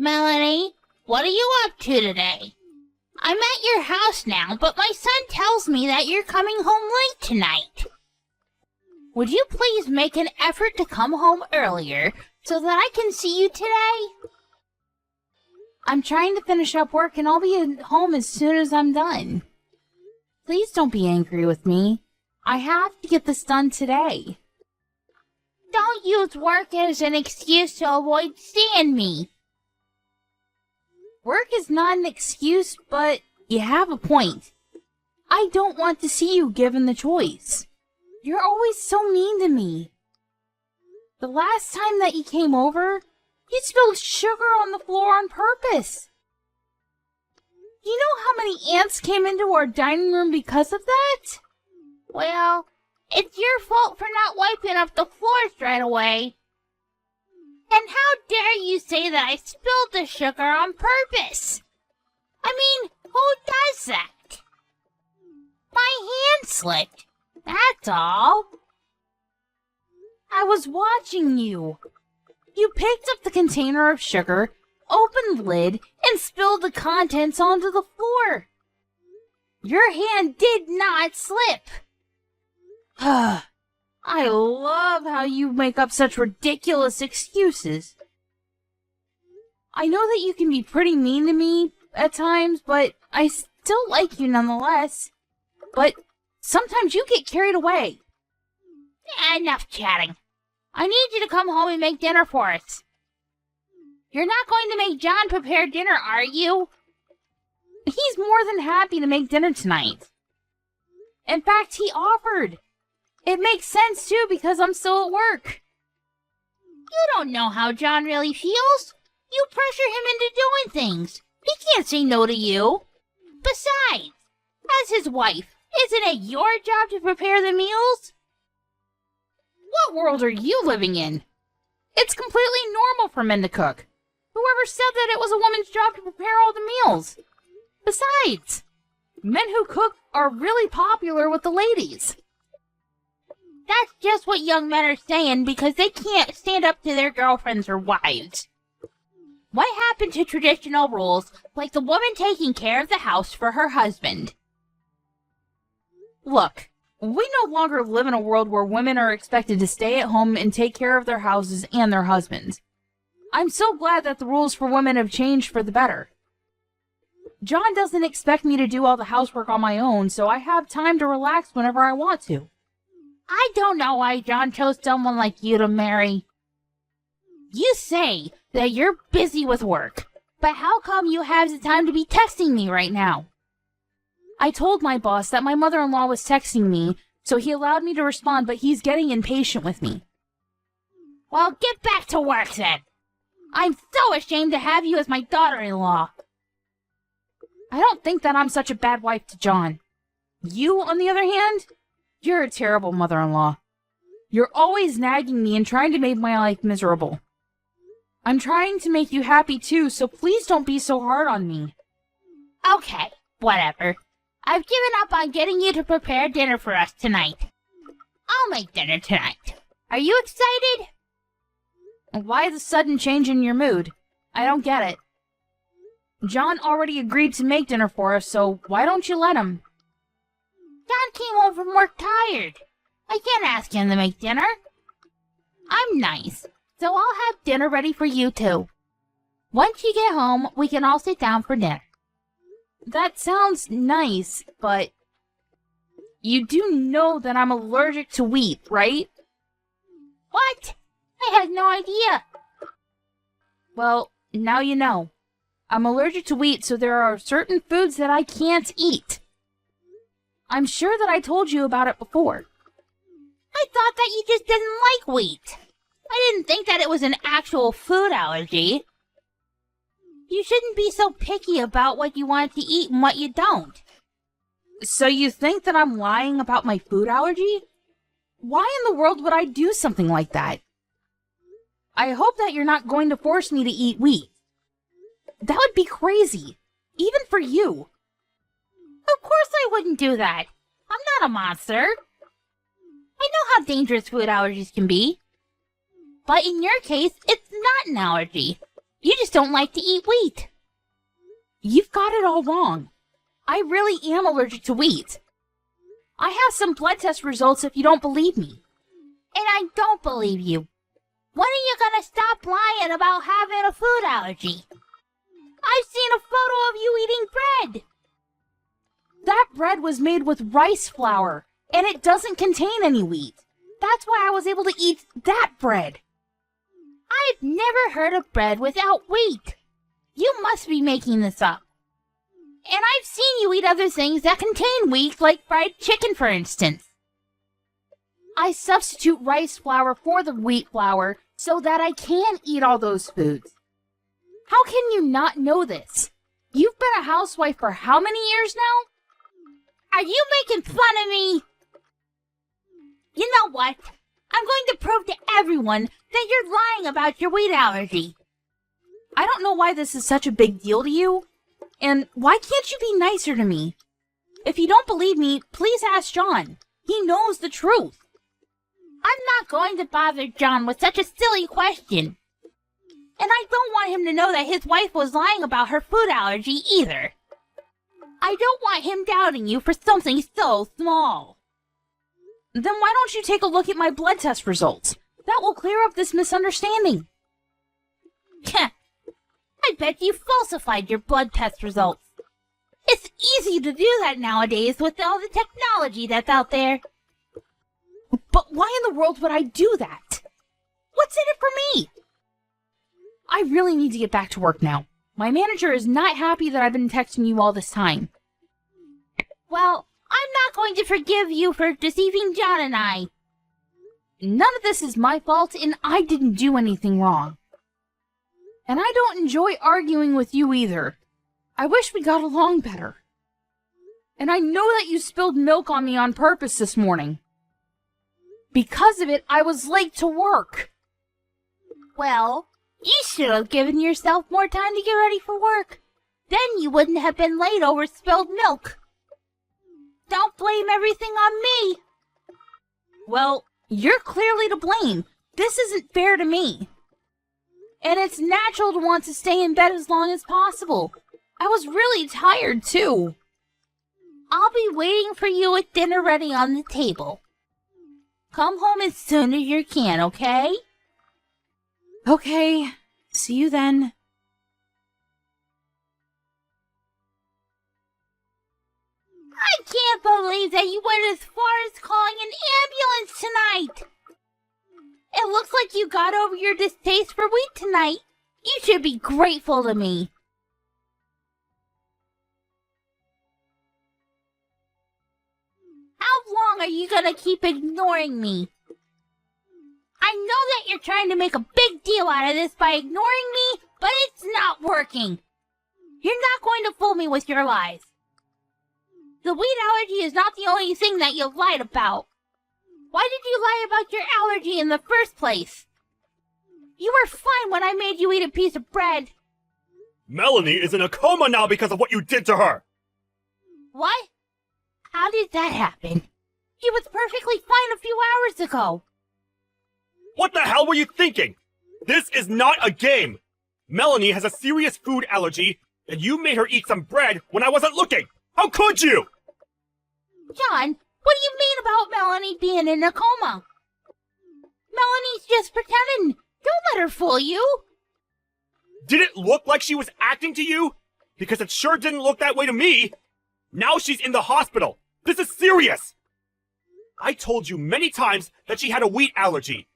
Melanie, what are you up to today? I'm at your house now, but my son tells me that you're coming home late tonight. Would you please make an effort to come home earlier so that I can see you today? I'm trying to finish up work and I'll be at home as soon as I'm done. Please don't be angry with me. I have to get this done today. Don't use work as an excuse to avoid seeing me. Work is not an excuse, but you have a point. I don't want to see you given the choice. You're always so mean to me. The last time that you came over, you spilled sugar on the floor on purpose. Do you know how many ants came into our dining room because of that? Well, it's your fault for not wiping up the floors right away. And how dare you say that I spilled the sugar on purpose? I mean, who does that? My hand slipped, that's all. I was watching you. You picked up the container of sugar, opened the lid, and spilled the contents onto the floor. Your hand did not slip. I love how you make up such ridiculous excuses. I know that you can be pretty mean to me at times, but I still like you nonetheless. But sometimes you get carried away. Enough chatting. I need you to come home and make dinner for us. You're not going to make John prepare dinner, are you? He's more than happy to make dinner tonight. In fact, he offered. It makes sense, too, because I'm still at work. You don't know how John really feels. You pressure him into doing things. He can't say no to you. Besides, as his wife, isn't it your job to prepare the meals? What world are you living in? It's completely normal for men to cook. Whoever said that it was a woman's job to prepare all the meals? Besides, men who cook are really popular with the ladies. That's just what young men are saying because they can't stand up to their girlfriends or wives. What happened to traditional rules like the woman taking care of the house for her husband? Look, we no longer live in a world where women are expected to stay at home and take care of their houses and their husbands. I'm so glad that the rules for women have changed for the better. John doesn't expect me to do all the housework on my own, so I have time to relax whenever I want to. I don't know why John chose someone like you to marry. You say that you're busy with work, but how come you have the time to be texting me right now? I told my boss that my mother-in-law was texting me, so he allowed me to respond, but he's getting impatient with me. Well, get back to work then. I'm so ashamed to have you as my daughter-in-law. I don't think that I'm such a bad wife to John. You, on the other hand, you're a terrible mother-in-law. You're always nagging me and trying to make my life miserable. I'm trying to make you happy too, so please don't be so hard on me. Okay, whatever. I've given up on getting you to prepare dinner for us tonight. I'll make dinner tonight. Are you excited? Why the sudden change in your mood? I don't get it. John already agreed to make dinner for us, so why don't you let him? John came home from work tired. I can't ask him to make dinner. I'm nice, so I'll have dinner ready for you too. Once you get home, we can all sit down for dinner. That sounds nice, but you do know that I'm allergic to wheat, right? What? I had no idea. Well, now you know. I'm allergic to wheat, so there are certain foods that I can't eat. I'm sure that I told you about it before. I thought that you just didn't like wheat. I didn't think that it was an actual food allergy. You shouldn't be so picky about what you want to eat and what you don't. So you think that I'm lying about my food allergy? Why in the world would I do something like that? I hope that you're not going to force me to eat wheat. That would be crazy, even for you. Of course I wouldn't do that. I'm not a monster. I know how dangerous food allergies can be. But in your case, it's not an allergy. You just don't like to eat wheat. You've got it all wrong. I really am allergic to wheat. I have some blood test results if you don't believe me. And I don't believe you. When are you gonna stop lying about having a food allergy? I've seen a photo of you eating bread. That bread was made with rice flour, and it doesn't contain any wheat. That's why I was able to eat that bread. I've never heard of bread without wheat. You must be making this up. And I've seen you eat other things that contain wheat, like fried chicken, for instance. I substitute rice flour for the wheat flour so that I can eat all those foods. How can you not know this? You've been a housewife for how many years now? Are you making fun of me? You know what? I'm going to prove to everyone that you're lying about your wheat allergy. I don't know why this is such a big deal to you. And why can't you be nicer to me? If you don't believe me, please ask John. He knows the truth. I'm not going to bother John with such a silly question. And I don't want him to know that his wife was lying about her food allergy either. I don't want him doubting you for something so small. Then why don't you take a look at my blood test results? That will clear up this misunderstanding. I bet you falsified your blood test results. It's easy to do that nowadays with all the technology that's out there. But why in the world would I do that? What's in it for me? I really need to get back to work now. My manager is not happy that I've been texting you all this time. Well, I'm not going to forgive you for deceiving John and I. None of this is my fault, and I didn't do anything wrong. And I don't enjoy arguing with you either. I wish we got along better. And I know that you spilled milk on me on purpose this morning. Because of it, I was late to work. Well, you should have given yourself more time to get ready for work. Then you wouldn't have been late over spilled milk. Don't blame everything on me. Well, you're clearly to blame. This isn't fair to me. And it's natural to want to stay in bed as long as possible. I was really tired, too. I'll be waiting for you with dinner ready on the table. Come home as soon as you can, okay? Okay. See you then. I can't believe that you went as far as calling an ambulance tonight. It looks like you got over your distaste for wheat tonight. You should be grateful to me. How long are you gonna keep ignoring me? I know that you're trying to make a big deal out of this by ignoring me, but it's not working. You're not going to fool me with your lies. The wheat allergy is not the only thing that you lied about. Why did you lie about your allergy in the first place? You were fine when I made you eat a piece of bread. Melanie is in a coma now because of what you did to her! What? How did that happen? She was perfectly fine a few hours ago. What the hell were you thinking? This is not a game! Melanie has a serious food allergy, and you made her eat some bread when I wasn't looking! How could you? John, what do you mean about Melanie being in a coma? Melanie's just pretending. Don't let her fool you. Did it look like she was acting to you? Because it sure didn't look that way to me. Now she's in the hospital. This is serious. I told you many times that she had a wheat allergy.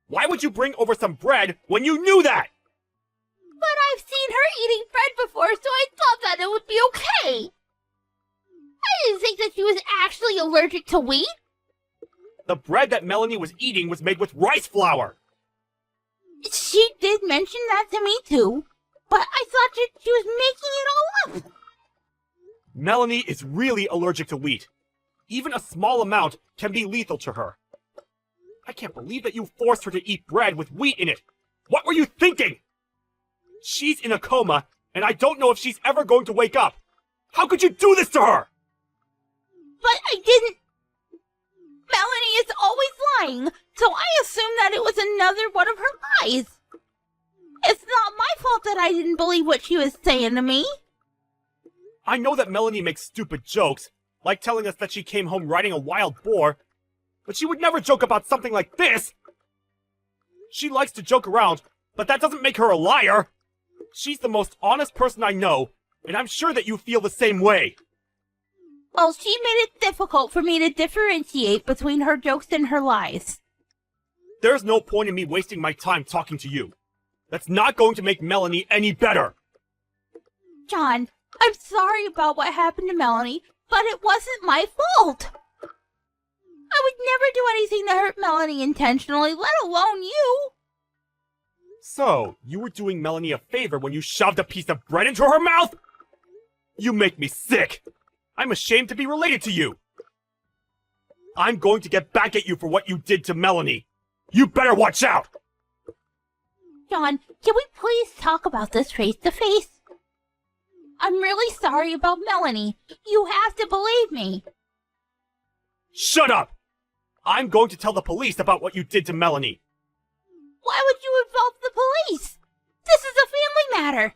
Why would you bring over some bread when you knew that? But I've seen her eating bread before, so I thought that it would be okay. I didn't think that she was actually allergic to wheat. The bread that Melanie was eating was made with rice flour. She did mention that to me too, but I thought that she was making it all up. Melanie is really allergic to wheat. Even a small amount can be lethal to her. I can't believe that you forced her to eat bread with wheat in it. What were you thinking? She's in a coma, and I don't know if she's ever going to wake up. How could you do this to her? But I didn't. Melanie is always lying, so I assumed that it was another one of her lies. It's not my fault that I didn't believe what she was saying to me. I know that Melanie makes stupid jokes, like telling us that she came home riding a wild boar, but she would never joke about something like this! She likes to joke around, but that doesn't make her a liar! She's the most honest person I know, and I'm sure that you feel the same way! Well, she made it difficult for me to differentiate between her jokes and her lies. There's no point in me wasting my time talking to you. That's not going to make Melanie any better! John, I'm sorry about what happened to Melanie, but it wasn't my fault. I would never do anything to hurt Melanie intentionally, let alone you. So, you were doing Melanie a favor when you shoved a piece of bread into her mouth? You make me sick! I'm ashamed to be related to you! I'm going to get back at you for what you did to Melanie! You better watch out! John, can we please talk about this face to face? I'm really sorry about Melanie. You have to believe me. Shut up! I'm going to tell the police about what you did to Melanie. Why would you involve the police? This is a family matter.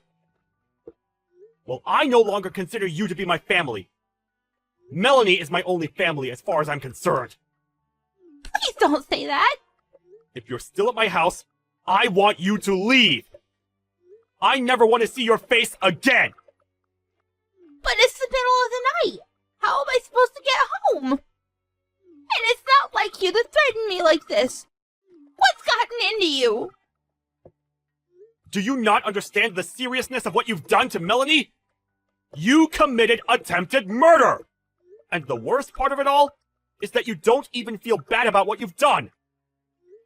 Well, I no longer consider you to be my family. Melanie is my only family as far as I'm concerned. Please don't say that. If you're still at my house, I want you to leave. I never want to see your face again. But it's the middle of the night. How am I supposed to get home? And it's not like you to threaten me like this. What's gotten into you? Do you not understand the seriousness of what you've done to Melanie? You committed attempted murder! And the worst part of it all is that you don't even feel bad about what you've done.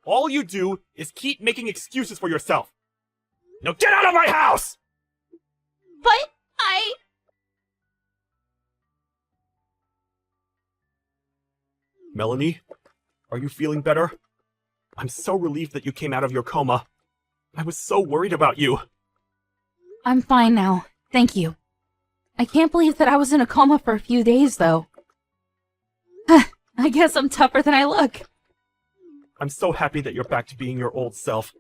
All you do is keep making excuses for yourself. Now get out of my house! But Melanie, are you feeling better? I'm so relieved that you came out of your coma. I was so worried about you. I'm fine now. Thank you. I can't believe that I was in a coma for a few days, though. I guess I'm tougher than I look. I'm so happy that you're back to being your old self.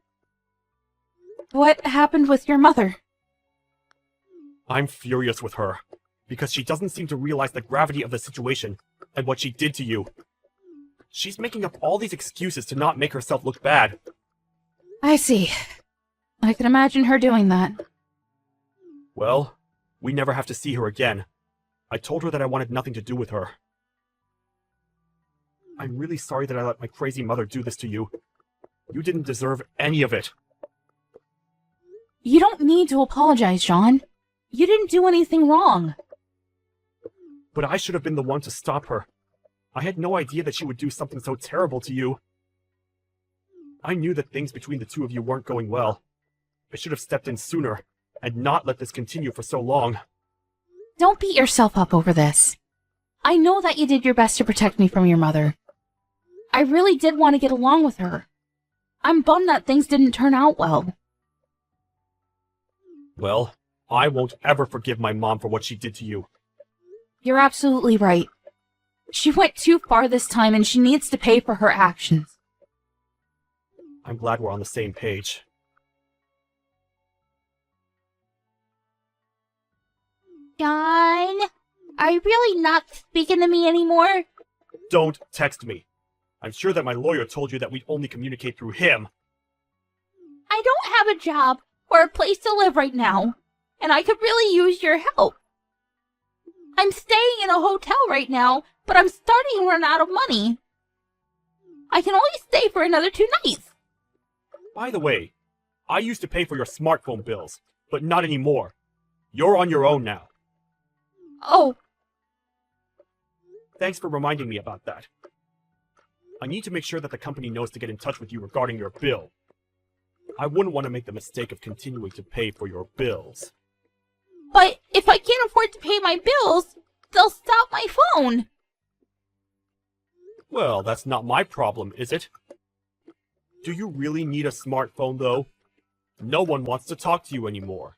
What happened with your mother? I'm furious with her, because she doesn't seem to realize the gravity of the situation and what she did to you. She's making up all these excuses to not make herself look bad. I see. I can imagine her doing that. Well, we never have to see her again. I told her that I wanted nothing to do with her. I'm really sorry that I let my crazy mother do this to you. You didn't deserve any of it. You don't need to apologize, Sean. You didn't do anything wrong. But I should have been the one to stop her. I had no idea that she would do something so terrible to you. I knew that things between the two of you weren't going well. I should have stepped in sooner, and not let this continue for so long. Don't beat yourself up over this. I know that you did your best to protect me from your mother. I really did want to get along with her. I'm bummed that things didn't turn out well. Well, I won't ever forgive my mom for what she did to you. You're absolutely right. She went too far this time, and she needs to pay for her actions. I'm glad we're on the same page. John, are you really not speaking to me anymore? Don't text me. I'm sure that my lawyer told you that we'd only communicate through him. I don't have a job or a place to live right now, and I could really use your help. I'm staying in a hotel right now, but I'm starting to run out of money. I can only stay for another 2 nights. By the way, I used to pay for your smartphone bills, but not anymore. You're on your own now. Oh. Thanks for reminding me about that. I need to make sure that the company knows to get in touch with you regarding your bill. I wouldn't want to make the mistake of continuing to pay for your bills. But if I can't afford to pay my bills, they'll stop my phone. Well, that's not my problem, is it? Do you really need a smartphone, though? No one wants to talk to you anymore.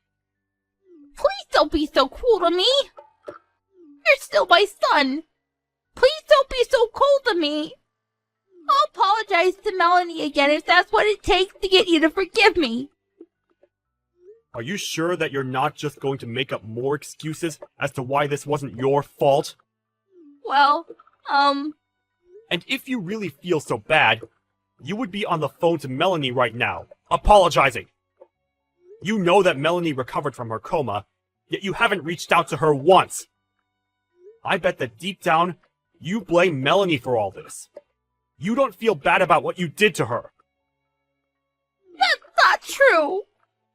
Please don't be so cruel to me. You're still my son. Please don't be so cold to me. I'll apologize to Melanie again if that's what it takes to get you to forgive me. Are you sure that you're not just going to make up more excuses as to why this wasn't your fault? Well, And if you really feel so bad, you would be on the phone to Melanie right now, apologizing. You know that Melanie recovered from her coma, yet you haven't reached out to her once. I bet that deep down, you blame Melanie for all this. You don't feel bad about what you did to her. that's not true.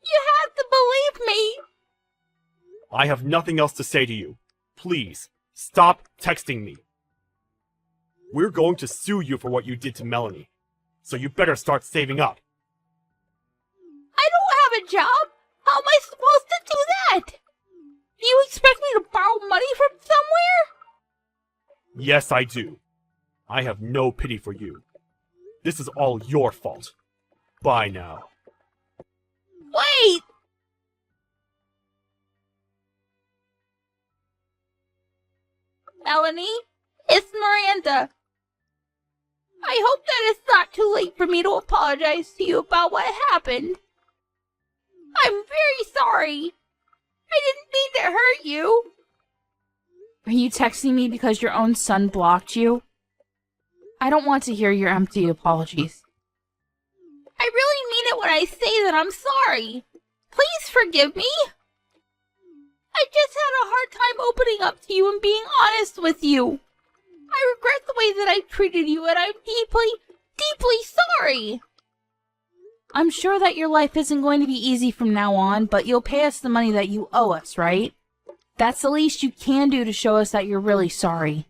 You have to believe me. I have nothing else to say to you. Please, stop texting me. We're going to sue you for what you did to Melanie, so you better start saving up. I don't have a job. How am I supposed to do that? Do you expect me to borrow money from somewhere? Yes, I do. I have no pity for you. This is all your fault. Bye now. Wait! Melanie, it's Miranda. I hope that it's not too late for me to apologize to you about what happened. I'm very sorry. I didn't mean to hurt you. Are you texting me because your own son blocked you? I don't want to hear your empty apologies. I really mean it when I say that I'm sorry. Please forgive me. I just had a hard time opening up to you and being honest with you. I regret the way that I treated you, and I'm deeply, deeply sorry. I'm sure that your life isn't going to be easy from now on, but you'll pay us the money that you owe us, right? That's the least you can do to show us that you're really sorry.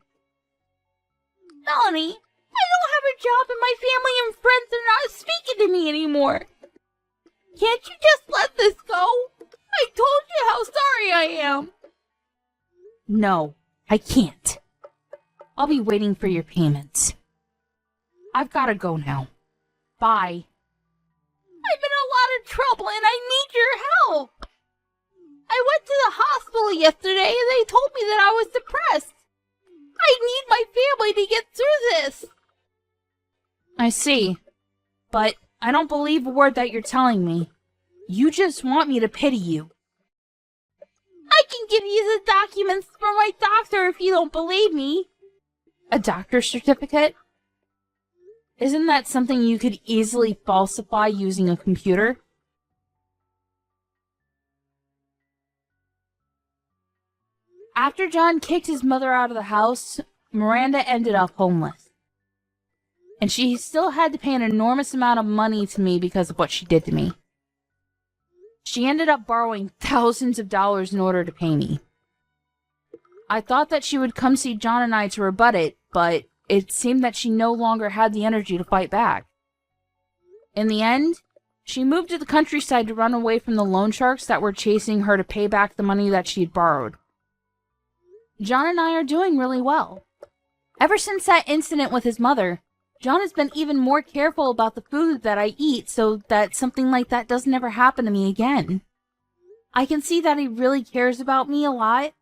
Melanie, I don't have a job and my family and friends are not speaking to me anymore. Can't you just let this go? I told you how sorry I am. No, I can't. I'll be waiting for your payments. I've got to go now. Bye. I'm in a lot of trouble and I need your help. I went to the hospital yesterday and they told me that I was depressed. I need my family to get through this. I see. But I don't believe a word that you're telling me. You just want me to pity you. I can give you the documents from my doctor if you don't believe me. A doctor's certificate? Isn't that something you could easily falsify using a computer? After John kicked his mother out of the house, Miranda ended up homeless. And she still had to pay an enormous amount of money to me because of what she did to me. She ended up borrowing thousands of dollars in order to pay me. I thought that she would come see John and I to rebut it, but it seemed that she no longer had the energy to fight back. In the end, she moved to the countryside to run away from the loan sharks that were chasing her to pay back the money that she'd borrowed. John and I are doing really well. Ever since that incident with his mother, John has been even more careful about the food that I eat so that something like that doesn't ever happen to me again. I can see that he really cares about me a lot,